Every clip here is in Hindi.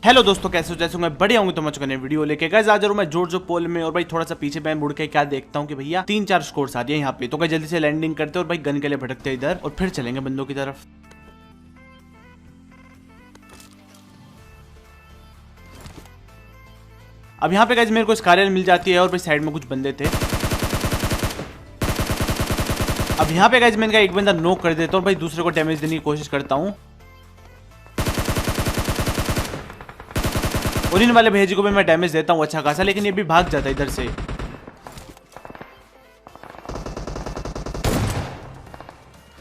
हेलो दोस्तों, कैसे हो? जैसे मैं बढ़िया हूँ तो मैं चुका नई वीडियो लेके गाइस आज मैं जो पोल में। और भाई थोड़ा सा पीछे मैं मुड़ के क्या देखता हूँ कि भैया 3-4 स्कोर्स आ दिए यहाँ पे। तो गाइस जल्दी से लैंडिंग करते और भाई गन के लिए भटकते इधर और फिर चलेंगे बंदों की तरफ। अब यहाँ पे गाइस मेरे को स्कारलेट मिल जाती है और भाई साइड में कुछ बंदे थे। अब यहाँ पे गाइस मैंने एक बंदा नॉक कर देता हूँ और भाई दूसरे को डैमेज देने की कोशिश करता हूँ। और इन वाले भैया जी को भी मैं डैमेज देता हूँ अच्छा खासा, लेकिन ये भी भाग जाता है इधर से।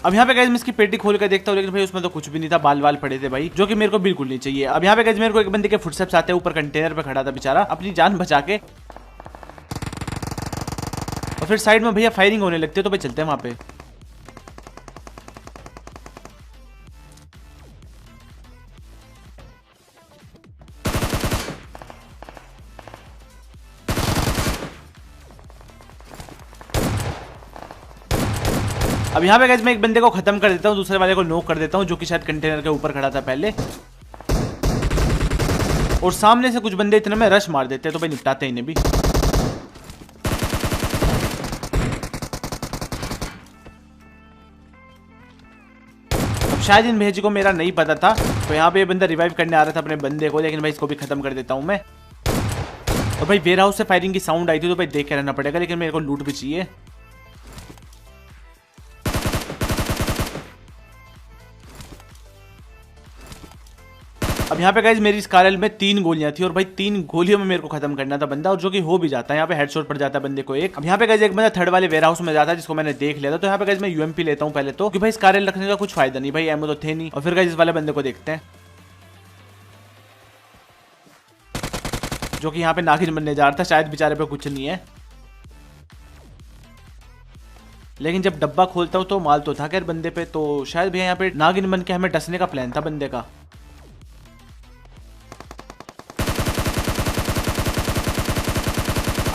अब यहाँ पे गाइस मैं इसकी पेटी खोल कर देखता हूँ, लेकिन भाई उसमें तो कुछ भी नहीं था, बाल बाल पड़े थे भाई, जो कि मेरे को बिल्कुल नहीं चाहिए। अब यहाँ पे गाइस मेरे को एक बंदे के फुटस्टेप्स आते हैं, ऊपर कंटेनर पे खड़ा था बेचारा अपनी जान बचा के। और फिर साइड में भैया फायरिंग होने लगती है, तो भाई चलते हैं वहां पे। अब यहाँ पे गाइस मैं एक बंदे को खत्म कर देता हूँ, दूसरे वाले को नॉक कर देता हूँ, जो कि शायद कंटेनर के ऊपर खड़ा था पहले। और सामने से कुछ बंदे इतने में रश मार देते हैं, तो भाई निपटाते हैं इन्हें भी। अब शायद इन भेजी को मेरा नहीं पता था, तो यहाँ पे ये बंदा रिवाइव करने आ रहा था अपने बंदे को, लेकिन भाई इसको भी खत्म कर देता हूँ मैं। और भाई वेयर हाउस से फायरिंग की साउंड आई थी, तो भाई देख के रहना पड़ेगा, लेकिन मेरे को लूट भी चाहिए। अब यहाँ पे गाइज मेरी स्कारल में 3 गोलियां थी और भाई 3 गोलियों में मेरे को खत्म करना था बंदा, और जो कि हो भी जाता है। यहाँ पे हेडशॉट पड़ जाता है बंदे को एक। अब यहाँ पे गाइज एक बंदा थर्ड वाले वेयर हाउस में जाता है, जिसको मैंने देख लिया था। तो यहाँ पे गाइज मैं यूएमपी लेता हूँ पहले तो, क्योंकि भाई स्कारल रखने का कुछ फायदा नहीं, भाई एमो तो थे नहीं। और फिर गाइज इस वाले बंदे को देखते हैं, जो कि यहाँ पे नागिन बनने जा रहा था। शायद बेचारे पे कुछ नहीं है, लेकिन जब डब्बा खोलता हूँ तो माल तो था खैर बंदे पे। तो शायद भैया यहाँ पे नागिन बन के हमें डसने का प्लान था बंदे का।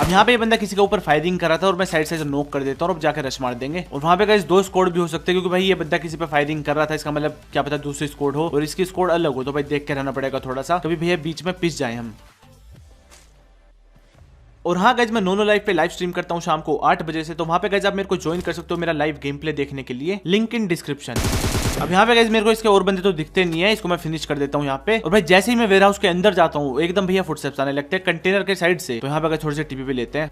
अब यहाँ पे ये बंदा किसी के ऊपर फायरिंग कर रहा था और मैं साइड से नॉक कर देता हूँ, और अब जाकर रश मार देंगे। और वहाँ पे गाइस 2 स्क्वाड भी हो सकते हैं, क्योंकि भाई ये बंदा किसी पे फायरिंग कर रहा था, इसका मतलब क्या पता दूसरी स्क्वाड हो और इसकी स्क्वाड अलग हो। तो भाई देख के रहना पड़ेगा थोड़ा सा, कभी भैया बीच में पिस जाए हम। और हाँ गाइज मैं नोनो लाइव पे लाइव स्ट्रीम करता हूँ शाम को 8 बजे से, तो वहाँ पे गाइज आप मेरे को ज्वाइन कर सकते हो मेरा लाइव गेम प्ले देखने के लिए, लिंक इन डिस्क्रिप्शन। अब यहाँ पे गाइज मेरे को इसके और बंदे तो दिखते नहीं है, इसको मैं फिनिश कर देता हूँ यहाँ पे। और भाई जैसे ही मैं वेयर हाउस के अंदर जाता हूँ एकदम भैया फुटस्टेप्स आने लगते हैं कंटेनर के साइड से। तो यहाँ पे थोड़े से टीपी भी लेते हैं।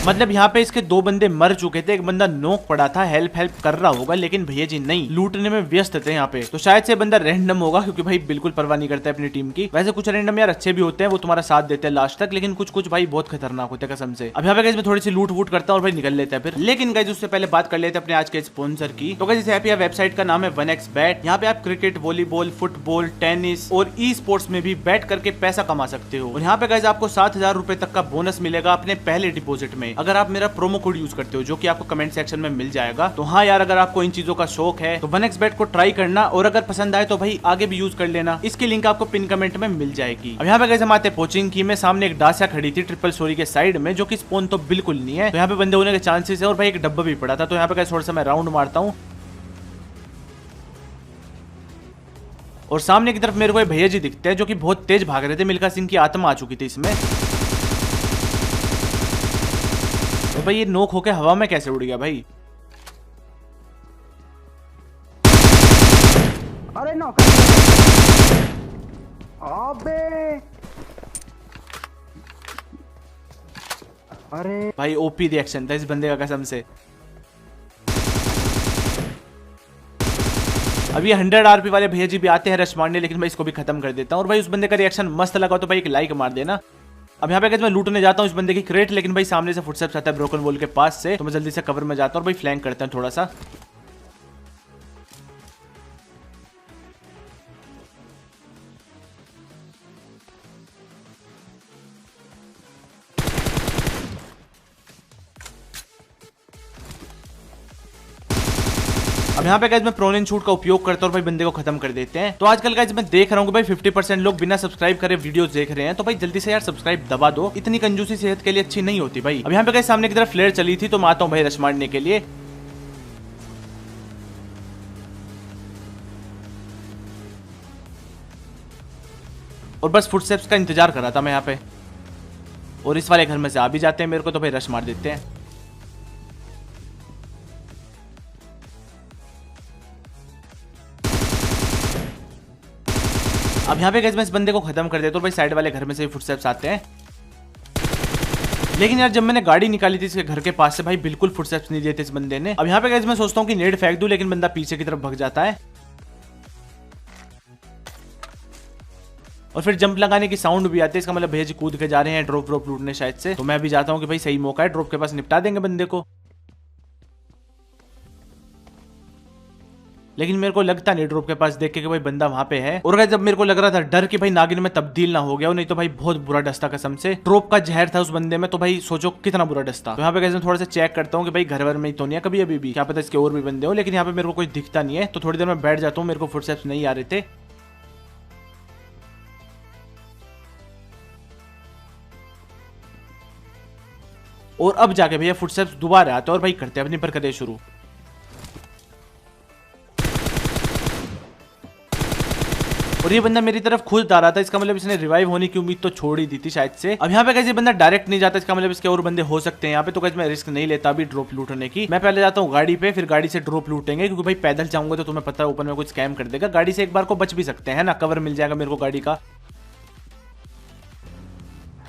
मतलब यहाँ पे इसके 2 बंदे मर चुके थे, एक बंदा नोक पड़ा था, हेल्प कर रहा होगा, लेकिन भैया जी नहीं, लूटने में व्यस्त थे यहाँ पे। तो शायद से बंदा रैंडम होगा, क्योंकि भाई बिल्कुल परवाह नहीं करता है अपनी टीम की। वैसे कुछ रैंडम यार अच्छे भी होते हैं, वो तुम्हारा साथ देते हैं लास्ट तक, लेकिन कुछ भाई बहुत खतरनाक होते हैं कसम से। अब यहाँ पे गाइस मैं थोड़ी सी लूट वूट करता हूँ और भाई निकल लेते हैं फिर। लेकिन गाइस उससे पहले बात कर लेते हैं अपने आज के स्पॉन्सर की। तो गाइस यहाँ पे वेबसाइट का नाम है 1xbet। यहाँ पे आप क्रिकेट, वॉलीबॉल, फुटबॉल, टेनिस और ई स्पोर्ट्स में भी बैट करके पैसा कमा सकते हो। और यहाँ पे गाइस आपको 7,000 रुपए तक का बोनस मिलेगा अपने पहले डिपॉजिट में, अगर आप मेरा प्रोमो कोड यूज करते हो, जो कि आपको कमेंट सेक्शन में मिल जाएगा। तो हाँ यार, अगर आपको इन चीजों का शौक है तो 1xbet को ट्राई करना, और अगर पसंद आए तो भाई आगे भी यूज कर लेना। इसकी लिंक आपको पिन कमेंट में मिल जाएगी। अब यहाँ पे गाइस हम आते कोचिंग की में, सामने एक डासिया खड़ी थी ट्रिपल स्टोरी के साइड में, जो कि स्पॉन तो बिल्कुल नहीं है, तो यहाँ पे बंदे होने के चांसेस है। और भाई एक डब्बा भी पड़ा था, तो यहाँ पे गाइस थोड़ा सा मैं राउंड मारता हूँ। और सामने की तरफ मेरे को भैया जी दिखते हैं, जो कि बहुत तेज भाग रहे थे। मिल्खा सिंह की आत्मा आ चुकी थी इसमें। तो भाई ये नोक होके हवा में कैसे उड़ गया भाई? अरे नौक, अबे अरे भाई ओपी रिएक्शन था इस बंदे का कसम से। अब ये 100 आरपी वाले भैया जी भी आते हैं रश मारने, लेकिन मैं इसको भी खत्म कर देता हूँ। और भाई उस बंदे का रिएक्शन मस्त लगा तो भाई एक लाइक मार देना। अब यहाँ पे मैं लूटने जाता हूँ इस बंदे की क्रेट, लेकिन भाई सामने से फुटस्टेप्स आता है ब्रोकन वॉल के पास से, तो मैं जल्दी से कवर में जाता हूँ और भाई फ्लैंक करते हैं थोड़ा सा। अब यहाँ पे गाइस मैं प्रोनिन शूट का उपयोग करता हूँ और भाई बंदे को खत्म कर देते हैं। तो आजकल गाइस मैं देख रहा हूँ भाई 50% लोग बिना सब्सक्राइब करे वीडियोस देख रहे हैं, तो भाई जल्दी से यार सब्सक्राइब दबा दो, इतनी कंजूसी सेहत के लिए अच्छी नहीं होती भाई। अब यहाँ पे गाइस सामने की तरफ फ्लेयर चली थी, तो मैं आता हूँ भाई रश मारने के लिए। और बस फुटस्टेप्स का इंतजार कर रहा था मैं यहाँ पे, और इस वाले घर में से आ भी जाते हैं मेरे को, तो भाई रश मार देते हैं। अब यहाँ पे गाइस मैं इस बंदे को खत्म कर देता हूँ भाई, साइड वाले घर में से फुटस्टेप्स आते हैं। लेकिन यार जब मैंने गाड़ी निकाली थी इसके घर के पास से भाई बिल्कुल फुटस्टेप्स नहीं दिए थे इस बंदे ने। अब यहाँ पे गाइस मैं सोचता हूँ कि नेड फेंक दूं, लेकिन बंदा पीछे की तरफ भाग जाता है और फिर जंप लगाने की साउंड भी आती है, इसका मतलब भैया जी कूद के जा रहे हैं ड्रॉप ड्रॉप लूटने शायद से। तो मैं भी जाता हूँ कि भाई सही मौका है, ड्रॉप के पास निपटा देंगे बंदे को। लेकिन मेरे को लगता नहीं ड्रॉप के पास देख के कि भाई बंदा वहां पे है। और जब मेरे को लग रहा था डर कि भाई नागिन में तब्दील ना हो गया, नहीं तो भाई बहुत बुरा डस्ता कसम से। ड्रॉप का जहर था उस बंदे में, तो भाई सोचो कितना बुरा डस्ता। तो यहाँ पे मैं थोड़ा सा चेक करता हूँ कि भाई घर वर में ही तो नहीं है कभी अभी भी, क्या पता इसके और भी बंदे हो। लेकिन यहाँ पे मेरे को कोई दिखता नहीं है, तो थोड़ी देर में बैठ जाता हूँ, मेरे को फुटस्टेप्स नहीं आ रहे थे। और अब जाके भैया फुटस्टेप्स दोबारा आते हैं और भाई करते हैं अपनी प्रक्रिया शुरू। और ये बंदा मेरी तरफ खुद आ रहा था, इसका मतलब इसने रिवाइव होने की उम्मीद तो छोड़ ही दी थी शायद से। अब यहाँ पे कैसे बंदा डायरेक्ट नहीं जाता, इसका मतलब इसके और बंदे हो सकते हैं यहाँ पे। तो कैसे मैं रिस्क नहीं लेता अभी ड्रॉप लूटने की, मैं पहले जाता हूँ गाड़ी पे, फिर गाड़ी से ड्रॉप लूटेंगे, क्योंकि भाई पैदल जाऊंगा तो तुम्हें पता है ऊपर में कुछ स्कैम कर देगा। गाड़ी से एक बार को बच भी सकते हैं ना, कवर मिल जाएगा मेरे को गाड़ी का।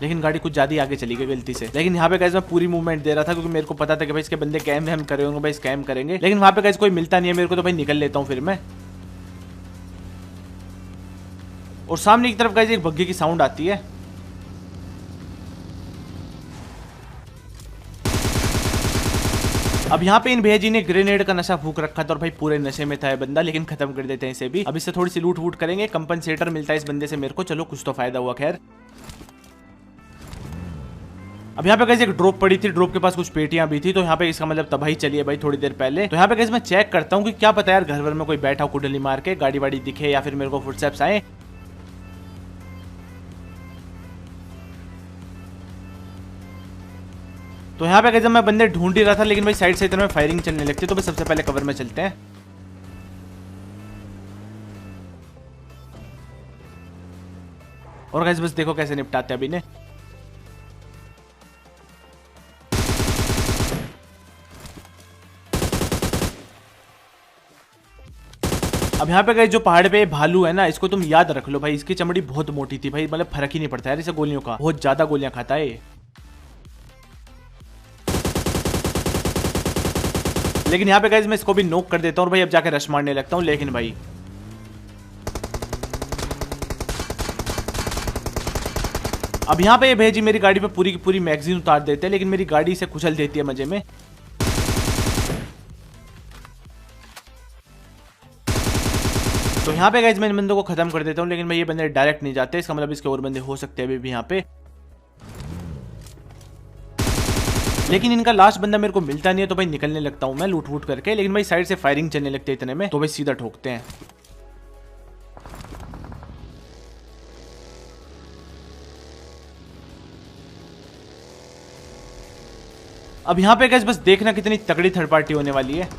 लेकिन गाड़ी कुछ ज्यादा आगे चली गई गलती से। लेकिन यहाँ पे गाइस मैं पूरी मूवमेंट दे रहा था, क्योंकि मेरे को पता था कि भाई इसके बंदे कैम वैम करे होंगे, भाई स्कैम करेंगे। लेकिन वहां पे गाइस कोई मिलता नहीं है मेरे को, तो भाई निकल लेता हूँ फिर मैं। और सामने की तरफ गाइस एक बग्गी की साउंड आती है। अब यहाँ पे इन भैया जी ने ग्रेनेड का नशा फूक रखा था और भाई पूरे नशे में था ये बंदा, लेकिन खत्म कर देते हैं इसे भी। अब इससे थोड़ी सी लूट वूट करेंगे, कंपनसेटर मिलता है इस बंदे से मेरे को, चलो कुछ तो फायदा हुआ खैर। अब यहाँ पे गाइस एक ड्रॉप पड़ी थी, ड्रॉप के पास कुछ पेटियां भी थी, तो यहाँ पे इसका मतलब तबाही चली है भाई थोड़ी देर पहले। तो यहाँ पे गाइस मैं चेक करता हूँ कि क्या पता यार घर भर में कोई बैठा हो कुंडली मार के, गाड़ी वाड़ी दिखे या फिर मेरे को फुटस्टेप्स आए। तो यहाँ पे गाइस मैं बंदे ढूंढ ही रहा था, लेकिन भाई साइड से इतना फायरिंग चलने लगती है, तो भाई सबसे पहले कवर में चलते हैं। और गाइस बस देखो कैसे निपटाते हैं अभी ने। अब यहाँ पे गाइस जो पहाड़ पे भालू है ना, इसको तुम याद रख लो भाई, इसकी चमड़ी बहुत मोटी थी भाई, मतलब फर्क ही नहीं पड़ता यार इसे गोलियों का, बहुत ज्यादा गोलियां खाता है ये। लेकिन यहाँ पे गाइस मैं इसको भी नॉक कर देता हूँ और भाई अब जाके रश मारने लगता हूँ। लेकिन भाई अब यहाँ पे भैया जी मेरी गाड़ी पे पूरी की पूरी मैगजीन उतार देते हैं, लेकिन मेरी गाड़ी से कुचल देती है मजे में। तो यहाँ पे गाइस मैं इन बंदों को खत्म कर देता हूँ, लेकिन भाई ये बंदे डायरेक्ट नहीं जाते, इसका मतलब इसके और बंदे हो सकते हैं अभी भी यहाँ पे। लेकिन इनका लास्ट बंदा मेरे को मिलता नहीं है, तो भाई निकलने लगता हूँ मैं लूट वूट करके। लेकिन भाई साइड से फायरिंग चलने लगते हैं इतने में, तो भाई सीधा ठोकते हैं। अब यहाँ पे गाइस बस देखना कितनी तगड़ी थर्ड पार्टी होने वाली है।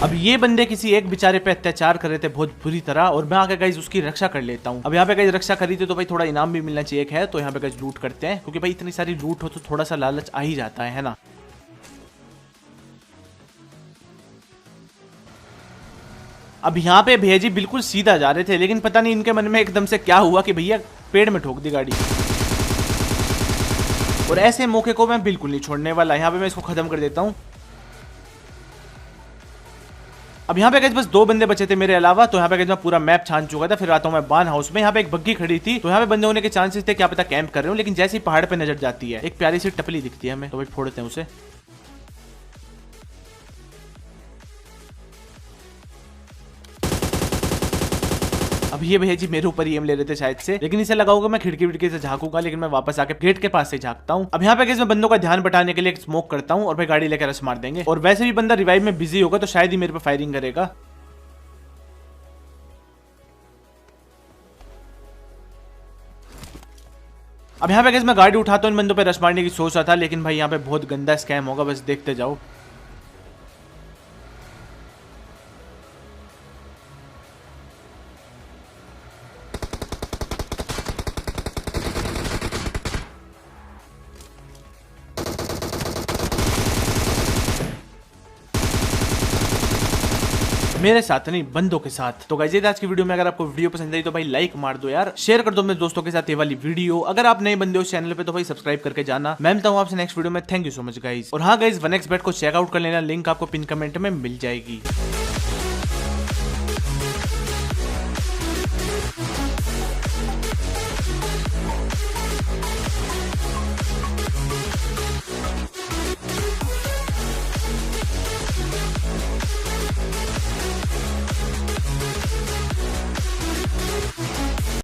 अब ये बंदे किसी एक बेचारे पे अत्याचार कर रहे थे बहुत बुरी तरह, और मैं आके गाइस उसकी रक्षा कर लेता हूँ। अब यहाँ पे गाइस रक्षा करी थी, तो भाई थोड़ा इनाम भी मिलना चाहिए है, तो यहाँ पे गाइस लूट करते हैं, क्योंकि भाई इतनी सारी लूट हो तो थोड़ा सा लालच आ ही जाता है ना। अब यहाँ पे भैया जी बिल्कुल सीधा जा रहे थे, लेकिन पता नहीं इनके मन में एकदम से क्या हुआ कि भैया पेड़ में ठोक दी गाड़ी। और ऐसे मौके को मैं बिल्कुल नहीं छोड़ने वाला, यहाँ पे मैं इसको खत्म कर देता हूँ। अब यहाँ पे गाइस बस 2 बंदे बचे थे मेरे अलावा, तो यहाँ पे गाइस मैं पूरा मैप छान चुका था। फिर आता हूँ मैं बान हाउस में, यहाँ पे एक बग्गी खड़ी थी, तो यहाँ पे बंदे होने के चांसेस थे, क्या पता कैंप कर रहे हो। लेकिन जैसे ही पहाड़ पे नजर जाती है एक प्यारी सी टपली दिखती है हमें, तो भाई फोड़ते हैं उसे। अब अब ये भैया जी मेरे ऊपर ही एम ले रहे थे शायद से, लेकिन इसे लगा होगा मैं खिड़की विड़की से झांकूंगा, लेकिन मैं वापस आके गेट के पास से झांकता हूँ। अब यहाँ पे मैं बंदों का ध्यान बटाने के लिए स्मोक करता हूँ और भाई गाड़ी लेकर रश मार देंगे। और वैसे भी बंदा रिवाइव में बिजी होगा तो शायद ही मेरे पे फायरिंग करेगा। अब यहाँ पे मैं गाड़ी उठाता हूँ, इन बंदों पे रश मारने की सोच रहा था, लेकिन भाई यहाँ पे बहुत गंदा स्कैम होगा, बस देखते जाओ। मेरे साथ नहीं, बंदों के साथ। तो गाइस आज की वीडियो में अगर आपको वीडियो पसंद आई तो भाई लाइक मार दो यार, शेयर कर दो मेरे दोस्तों के साथ ये वाली वीडियो। अगर आप नए बंदे हो चैनल पे तो भाई सब्सक्राइब करके जाना। मैं मिलता हूँ आपसे नेक्स्ट वीडियो में। Thank you so much guys. और हाँ गाइस 1xbet को चेकआउट कर लेना, लिंक आपको पिन कमेंट में मिल जाएगी।